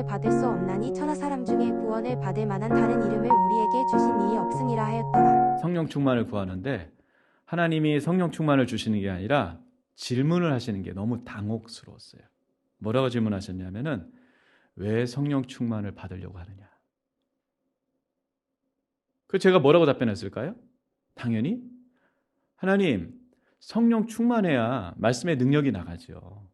구원을 받을 수 없나니 천하 사람 중에 구원을 받을 만한 다른 이름을 우리에게 주신 이이 없으니라 하였더라. 성령 충만을 구하는데 하나님이 성령 충만을 주시는 게 아니라 질문을 하시는 게 너무 당혹스러웠어요. 뭐라고 질문하셨냐면은 왜 성령 충만을 받으려고 하느냐. 그 제가 뭐라고 답변했을까요? 당연히 하나님, 성령 충만해야 말씀의 능력이 나가죠.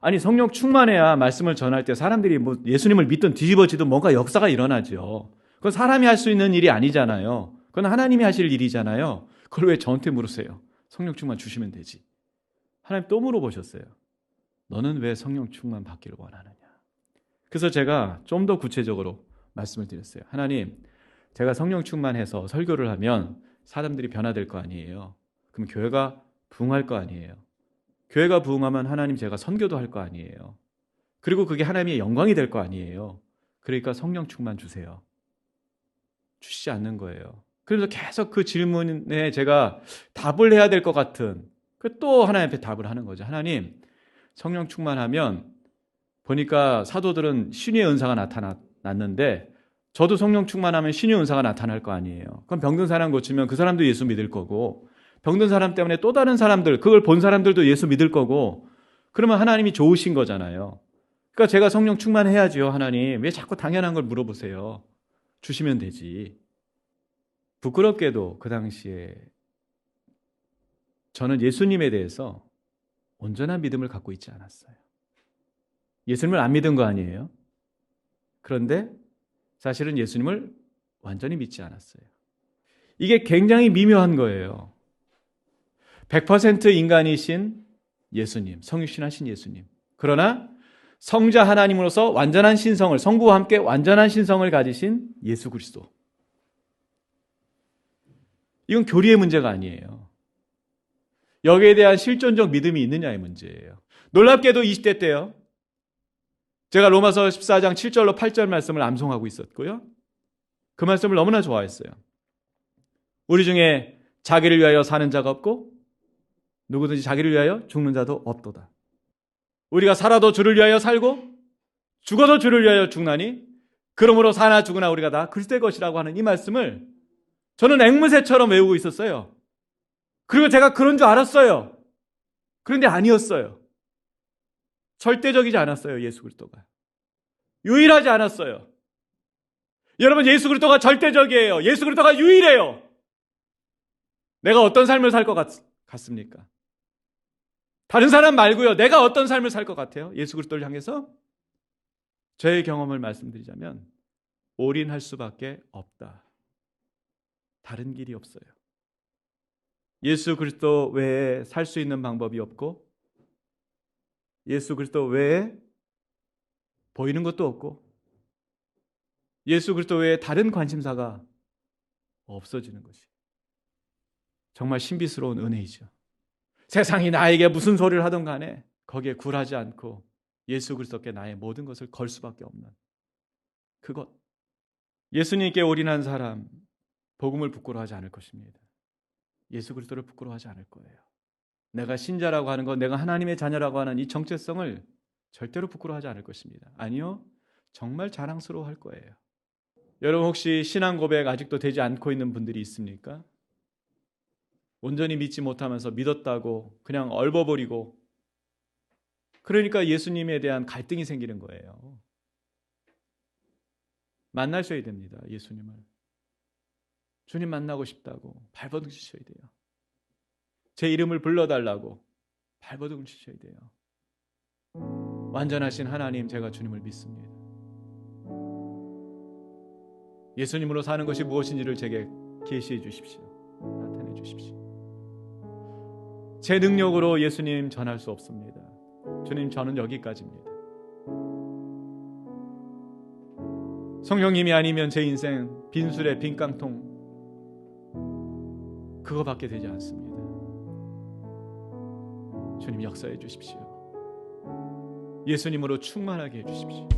아니, 성령 충만해야 말씀을 전할 때 사람들이 뭐 예수님을 믿든 뒤집어지든 뭔가 역사가 일어나죠. 그건 사람이 할 수 있는 일이 아니잖아요. 그건 하나님이 하실 일이잖아요. 그걸 왜 저한테 물으세요? 성령 충만 주시면 되지. 하나님 또 물어보셨어요. 너는 왜 성령 충만 받기를 원하느냐? 그래서 제가 좀 더 구체적으로 말씀을 드렸어요. 하나님, 제가 성령 충만해서 설교를 하면 사람들이 변화될 거 아니에요. 그럼 교회가 부흥할 거 아니에요. 교회가 부흥하면 하나님 제가 선교도 할 거 아니에요. 그리고 그게 하나님의 영광이 될 거 아니에요. 그러니까 성령 충만 주세요. 주시지 않는 거예요. 그래서 계속 그 질문에 제가 답을 해야 될 것 같은 또 하나님 앞에 답을 하는 거죠. 하나님, 성령 충만하면 보니까 사도들은 신의 은사가 나타났는데 저도 성령 충만하면 신의 은사가 나타날 거 아니에요. 그럼 병든 사람 고치면 그 사람도 예수 믿을 거고 병든 사람 때문에 또 다른 사람들, 그걸 본 사람들도 예수 믿을 거고 그러면 하나님이 좋으신 거잖아요. 그러니까 제가 성령 충만해야지요. 하나님, 왜 자꾸 당연한 걸 물어보세요. 주시면 되지. 부끄럽게도 그 당시에 저는 예수님에 대해서 온전한 믿음을 갖고 있지 않았어요. 예수님을 안 믿은 거 아니에요? 그런데 사실은 예수님을 완전히 믿지 않았어요. 이게 굉장히 미묘한 거예요. 100% 인간이신 예수님, 성육신하신 예수님. 그러나 성자 하나님으로서 완전한 신성을, 성부와 함께 완전한 신성을 가지신 예수 그리스도. 이건 교리의 문제가 아니에요. 여기에 대한 실존적 믿음이 있느냐의 문제예요. 놀랍게도 20대 때요. 제가 로마서 14장 7절로 8절 말씀을 암송하고 있었고요. 그 말씀을 너무나 좋아했어요. 우리 중에 자기를 위하여 사는 자가 없고 누구든지 자기를 위하여 죽는 자도 없도다. 우리가 살아도 주를 위하여 살고 죽어도 주를 위하여 죽나니 그러므로 사나 죽으나 우리가 다 그리스도의 것이라고 하는 이 말씀을 저는 앵무새처럼 외우고 있었어요. 그리고 제가 그런 줄 알았어요. 그런데 아니었어요. 절대적이지 않았어요. 예수 그리스도가. 유일하지 않았어요. 여러분, 예수 그리스도가 절대적이에요. 예수 그리스도가 유일해요. 내가 어떤 삶을 살 것 같습니까? 다른 사람 말고요. 내가 어떤 삶을 살 것 같아요? 예수 그리스도를 향해서? 저의 경험을 말씀드리자면 올인할 수밖에 없다. 다른 길이 없어요. 예수 그리스도 외에 살 수 있는 방법이 없고 예수 그리스도 외에 보이는 것도 없고 예수 그리스도 외에 다른 관심사가 없어지는 것이 정말 신비스러운 은혜이죠. 세상이 나에게 무슨 소리를 하든 간에 거기에 굴하지 않고 예수 그리스도께 나의 모든 것을 걸 수밖에 없는 그것. 예수님께 올인한 사람 복음을 부끄러워하지 않을 것입니다. 예수 그리스도를 부끄러워하지 않을 거예요. 내가 신자라고 하는 것, 내가 하나님의 자녀라고 하는 이 정체성을 절대로 부끄러워하지 않을 것입니다. 아니요, 정말 자랑스러워할 거예요. 여러분 혹시 신앙 고백 아직도 되지 않고 있는 분들이 있습니까? 온전히 믿지 못하면서 믿었다고 그냥 얼버버리고 그러니까 예수님에 대한 갈등이 생기는 거예요. 만나셔야 됩니다. 예수님을. 주님 만나고 싶다고 발버둥치셔야 돼요. 제 이름을 불러달라고 발버둥치셔야 돼요. 완전하신 하나님, 제가 주님을 믿습니다. 예수님으로 사는 것이 무엇인지를 제게 계시해 주십시오. 나타내 주십시오. 제 능력으로 예수님 전할 수 없습니다. 주님, 저는 여기까지입니다. 성령님이 아니면 제 인생 빈술에 빈 깡통 그거밖에 되지 않습니다. 주님 역사해 주십시오. 예수님으로 충만하게 해 주십시오.